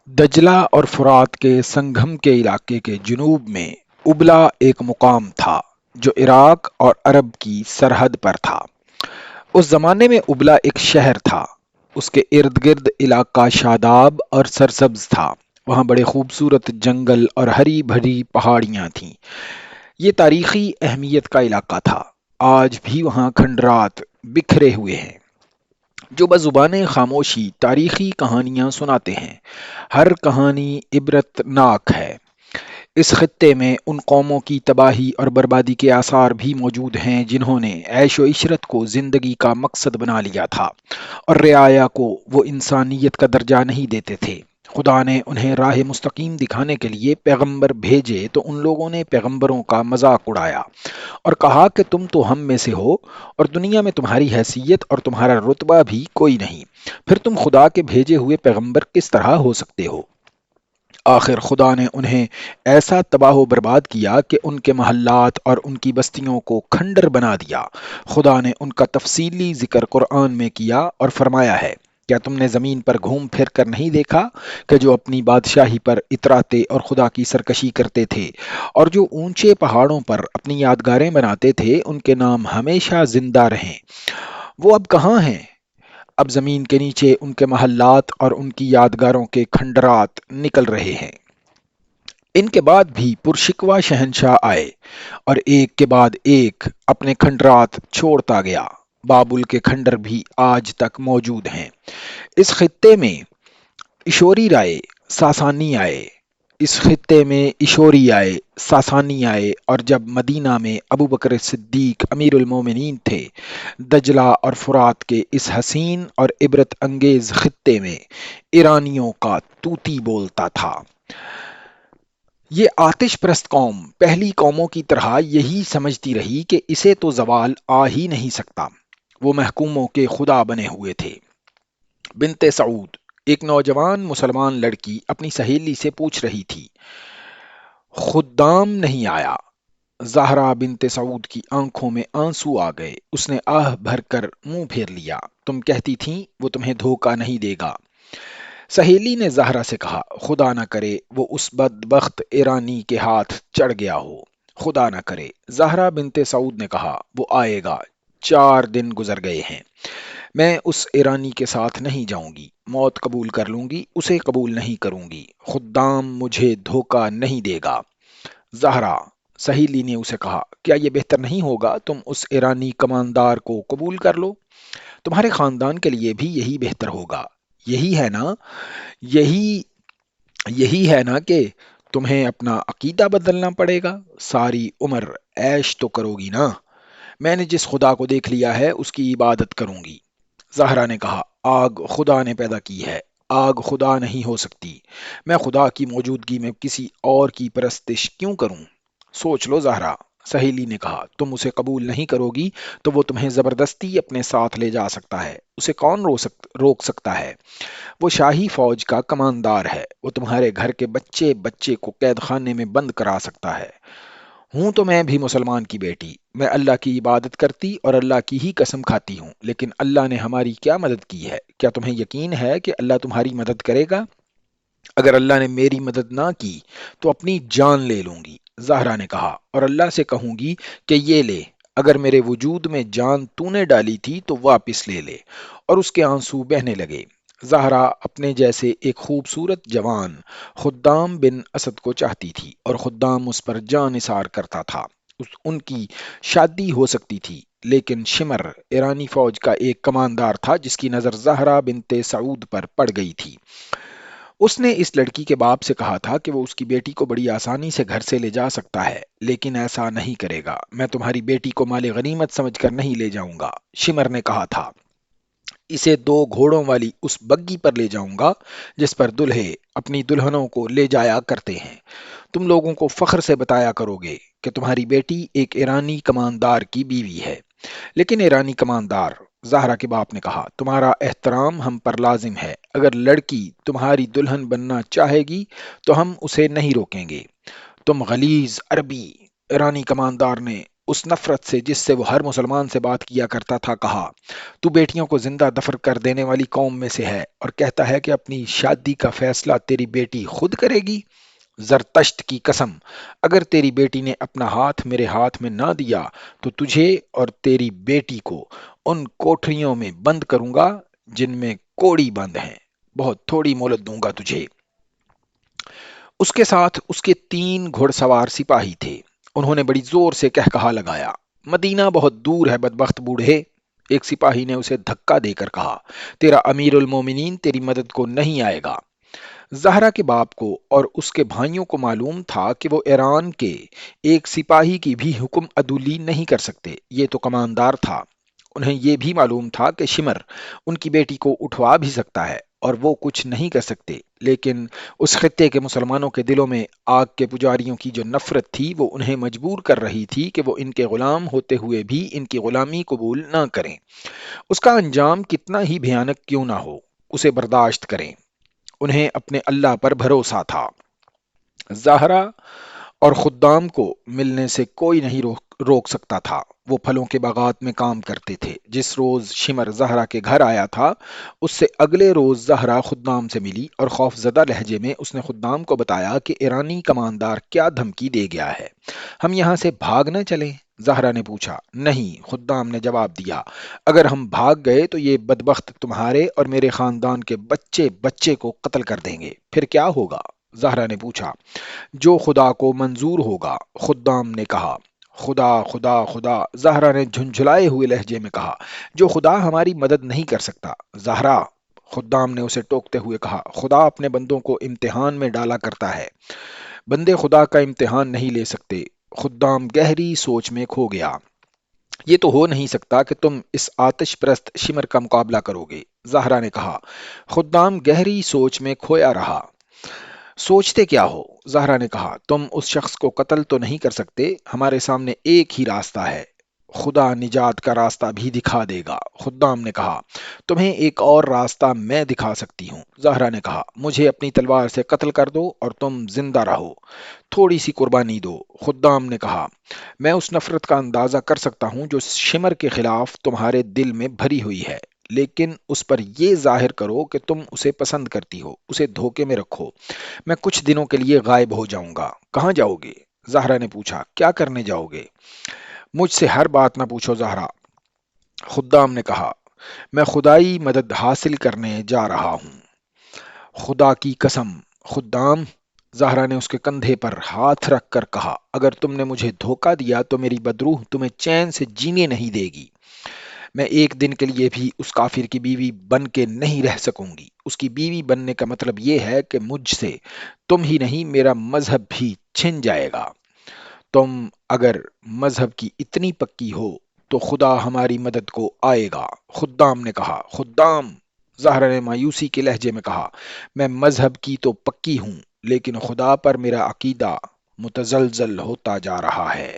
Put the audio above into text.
دجلہ اور فرات کے سنگم کے علاقے کے جنوب میں ابلا ایک مقام تھا جو عراق اور عرب کی سرحد پر تھا۔ اس زمانے میں ابلا ایک شہر تھا۔ اس کے ارد گرد علاقہ شاداب اور سرسبز تھا۔ وہاں بڑے خوبصورت جنگل اور ہری بھری پہاڑیاں تھیں۔ یہ تاریخی اہمیت کا علاقہ تھا۔ آج بھی وہاں کھنڈرات بکھرے ہوئے ہیں جو بزبان خاموشی تاریخی کہانیاں سناتے ہیں۔ ہر کہانی عبرت ناک ہے۔ اس خطے میں ان قوموں کی تباہی اور بربادی کے آثار بھی موجود ہیں جنہوں نے عیش و عشرت کو زندگی کا مقصد بنا لیا تھا اور رعایا کو وہ انسانیت کا درجہ نہیں دیتے تھے۔ خدا نے انہیں راہ مستقیم دکھانے کے لیے پیغمبر بھیجے تو ان لوگوں نے پیغمبروں کا مذاق اڑایا اور کہا کہ تم تو ہم میں سے ہو اور دنیا میں تمہاری حیثیت اور تمہارا رتبہ بھی کوئی نہیں، پھر تم خدا کے بھیجے ہوئے پیغمبر کس طرح ہو سکتے ہو؟ آخر خدا نے انہیں ایسا تباہ و برباد کیا کہ ان کے محلات اور ان کی بستیوں کو کھنڈر بنا دیا۔ خدا نے ان کا تفصیلی ذکر قرآن میں کیا اور فرمایا ہے، کیا تم نے زمین پر گھوم پھر کر نہیں دیکھا کہ جو اپنی بادشاہی پر اتراتے اور خدا کی سرکشی کرتے تھے اور جو اونچے پہاڑوں پر اپنی یادگاریں بناتے تھے ان کے نام ہمیشہ زندہ رہیں، وہ اب کہاں ہیں؟ اب زمین کے نیچے ان کے محلات اور ان کی یادگاروں کے کھنڈرات نکل رہے ہیں۔ ان کے بعد بھی پرشکوہ شہنشاہ آئے اور ایک کے بعد ایک اپنے کھنڈرات چھوڑتا گیا۔ بابل کے کھنڈر بھی آج تک موجود ہیں۔ اس خطے میں اشوری رائے ساسانی آئے اس خطے میں اشوری آئے ساسانی آئے اور جب مدینہ میں ابو بکر صدیق امیر المومنین تھے، دجلہ اور فرات کے اس حسین اور عبرت انگیز خطے میں ایرانیوں کا طوطی بولتا تھا۔ یہ آتش پرست قوم پہلی قوموں کی طرح یہی سمجھتی رہی کہ اسے تو زوال آ ہی نہیں سکتا۔ وہ محکوموں کے خدا بنے ہوئے تھے۔ بنت سعود، ایک نوجوان مسلمان لڑکی اپنی سہیلی سے پوچھ رہی تھی، خدام نہیں آیا؟ زہرا بنت سعود کی آنکھوں میں آنسو آ گئے۔ اس نے آہ بھر کر منہ پھیر لیا، تم کہتی تھیں وہ تمہیں دھوکہ نہیں دے گا۔ سہیلی نے زہرا سے کہا، خدا نہ کرے وہ اس بدبخت ایرانی کے ہاتھ چڑھ گیا ہو، خدا نہ کرے۔ زہرا بنت سعود نے کہا، وہ آئے گا، 4 دن گزر گئے ہیں، میں اس ایرانی کے ساتھ نہیں جاؤں گی، موت قبول کر لوں گی، اسے قبول نہیں کروں گی، خدام مجھے دھوکہ نہیں دے گا۔ زہرا، سہیلی نے اسے کہا، کیا یہ بہتر نہیں ہوگا تم اس ایرانی کماندار کو قبول کر لو؟ تمہارے خاندان کے لیے بھی یہی بہتر ہوگا۔ یہی ہے نا یہی یہی ہے نا کہ تمہیں اپنا عقیدہ بدلنا پڑے گا؟ ساری عمر عیش تو کرو گی نا؟ میں نے جس خدا کو دیکھ لیا ہے اس کی عبادت کروں گی۔ زہرا نے کہا، آگ خدا نے پیدا کی ہے، آگ خدا نہیں ہو سکتی، میں خدا کی موجودگی میں کسی اور کی پرستش کیوں کروں؟ سوچ لو زہرا۔ سہیلی نے کہا، تم اسے قبول نہیں کرو گی تو وہ تمہیں زبردستی اپنے ساتھ لے جا سکتا ہے، اسے کون روک سکتا ہے؟ وہ شاہی فوج کا کماندار ہے، وہ تمہارے گھر کے بچے بچے کو قید خانے میں بند کرا سکتا ہے۔ ہوں تو میں بھی مسلمان کی بیٹی، میں اللہ کی عبادت کرتی اور اللہ کی ہی قسم کھاتی ہوں، لیکن اللہ نے ہماری کیا مدد کی ہے؟ کیا تمہیں یقین ہے کہ اللہ تمہاری مدد کرے گا؟ اگر اللہ نے میری مدد نہ کی تو اپنی جان لے لوں گی۔ زہرا نے کہا، اور اللہ سے کہوں گی کہ یہ لے، اگر میرے وجود میں جان تو نے ڈالی تھی تو واپس لے لے، اور اس کے آنسو بہنے لگے۔ زہرا اپنے جیسے ایک خوبصورت جوان خدام بن اسد کو چاہتی تھی اور خدام اس پر جاں نثار کرتا تھا۔ ان کی شادی ہو سکتی تھی، لیکن شمر ایرانی فوج کا ایک کماندار تھا جس کی نظر زہرا بنت سعود پر پڑ گئی تھی۔ اس نے اس لڑکی کے باپ سے کہا تھا کہ وہ اس کی بیٹی کو بڑی آسانی سے گھر سے لے جا سکتا ہے، لیکن ایسا نہیں کرے گا۔ میں تمہاری بیٹی کو مال غنیمت سمجھ کر نہیں لے جاؤں گا۔ شمر نے کہا تھا، اسے 2 گھوڑوں والی اس بگی پر لے جاؤں گا جس پر دلہے اپنی دلہنوں کو لے جایا کرتے ہیں۔ تم لوگوں کو فخر سے بتایا کرو گے کہ تمہاری بیٹی ایک ایرانی کماندار کی بیوی ہے۔ لیکن ایرانی کماندار، زہرا کے باپ نے کہا، تمہارا احترام ہم پر لازم ہے، اگر لڑکی تمہاری دلہن بننا چاہے گی تو ہم اسے نہیں روکیں گے۔ تم غلیظ عربی، ایرانی کماندار نے اس نفرت سے جس سے وہ ہر مسلمان سے بات کیا کرتا تھا کہا، تو بیٹیوں کو زندہ دفن کر دینے والی قوم میں سے ہے اور کہتا ہے کہ اپنی شادی کا فیصلہ تیری بیٹی خود کرے گی؟ زرتشت کی قسم، اگر تیری بیٹی نے اپنا ہاتھ میرے ہاتھ میں نہ دیا تو تجھے اور تیری بیٹی کو ان کوٹریوں میں بند کروں گا جن میں کوڑی بند ہیں، بہت تھوڑی مہلت دوں گا تجھے۔ اس کے ساتھ اس کے 3 گھڑ سوار سپاہی تھے، انہوں نے بڑی زور سے کہا لگایا، مدینہ بہت دور ہے بدبخت بوڑھے۔ ایک سپاہی نے اسے دھکا دے کر کہا، تیرا امیر المومنین تیری مدد کو نہیں آئے گا۔ زہرا کے باپ کو اور اس کے بھائیوں کو معلوم تھا کہ وہ ایران کے ایک سپاہی کی بھی حکم عدولی نہیں کر سکتے، یہ تو کماندار تھا۔ انہیں یہ بھی معلوم تھا کہ شمر ان کی بیٹی کو اٹھوا بھی سکتا ہے اور وہ کچھ نہیں کر سکتے، لیکن اس خطے کے مسلمانوں کے دلوں میں آگ کے پجاریوں کی جو نفرت تھی وہ انہیں مجبور کر رہی تھی کہ وہ ان کے غلام ہوتے ہوئے بھی ان کی غلامی قبول نہ کریں، اس کا انجام کتنا ہی بھیانک کیوں نہ ہو، اسے برداشت کریں۔ انہیں اپنے اللہ پر بھروسہ تھا۔ زہرا اور خدام کو ملنے سے کوئی نہیں روک سکتا تھا، وہ پھلوں کے باغات میں کام کرتے تھے۔ جس روز شمر زہرا کے گھر آیا تھا اس سے اگلے روز زہرا خدام سے ملی اور خوف زدہ لہجے میں اس نے خدام کو بتایا کہ ایرانی کماندار کیا دھمکی دے گیا ہے، ہم یہاں سے بھاگ نہ چلیں؟ زہرا نے پوچھا۔ نہیں، خدام نے جواب دیا، اگر ہم بھاگ گئے تو یہ بدبخت تمہارے اور میرے خاندان کے بچے بچے کو قتل کر دیں گے، پھر کیا ہوگا؟ زہرا نے پوچھا۔ جو خدا کو منظور ہوگا، خدام نے کہا۔ خدا خدا خدا، زہرا نے جھنجھلائے ہوئے لہجے میں کہا، جو خدا ہماری مدد نہیں کر سکتا۔ زہرا، خدام نے اسے ٹوکتے ہوئے کہا، خدا اپنے بندوں کو امتحان میں ڈالا کرتا ہے، بندے خدا کا امتحان نہیں لے سکتے۔ خدام گہری سوچ میں کھو گیا۔ یہ تو ہو نہیں سکتا کہ تم اس آتش پرست شمر کا مقابلہ کرو گے، زہرا نے کہا۔ خدام گہری سوچ میں کھویا رہا۔ سوچتے کیا ہو؟ زہرا نے کہا، تم اس شخص کو قتل تو نہیں کر سکتے، ہمارے سامنے ایک ہی راستہ ہے، خدا نجات کا راستہ بھی دکھا دے گا۔ خدام نے کہا، تمہیں ایک اور راستہ میں دکھا سکتی ہوں۔ زہرا نے کہا، مجھے اپنی تلوار سے قتل کر دو اور تم زندہ رہو، تھوڑی سی قربانی دو۔ خدام نے کہا، میں اس نفرت کا اندازہ کر سکتا ہوں جو شمر کے خلاف تمہارے دل میں بھری ہوئی ہے، لیکن اس پر یہ ظاہر کرو کہ تم اسے پسند کرتی ہو، اسے دھوکے میں رکھو۔ میں کچھ دنوں کے لیے غائب ہو جاؤں گا۔ کہاں جاؤ گے؟ زہرا نے پوچھا، کیا کرنے جاؤ گے؟ مجھ سے ہر بات نہ پوچھو زہرا، خدام نے کہا، میں خدائی مدد حاصل کرنے جا رہا ہوں۔ خدا کی قسم، خدام، زہرا نے اس کے کندھے پر ہاتھ رکھ کر کہا، اگر تم نے مجھے دھوکہ دیا تو میری بدروح تمہیں چین سے جینے نہیں دے گی، میں ایک دن کے لیے بھی اس کافر کی بیوی بن کے نہیں رہ سکوں گی۔ اس کی بیوی بننے کا مطلب یہ ہے کہ مجھ سے تم ہی نہیں میرا مذہب بھی چھن جائے گا۔ تم اگر مذہب کی اتنی پکی ہو تو خدا ہماری مدد کو آئے گا۔ خدام نے کہا، خدام، زہرا نے مایوسی کے لہجے میں کہا، میں مذہب کی تو پکی ہوں لیکن خدا پر میرا عقیدہ متزلزل ہوتا جا رہا ہے۔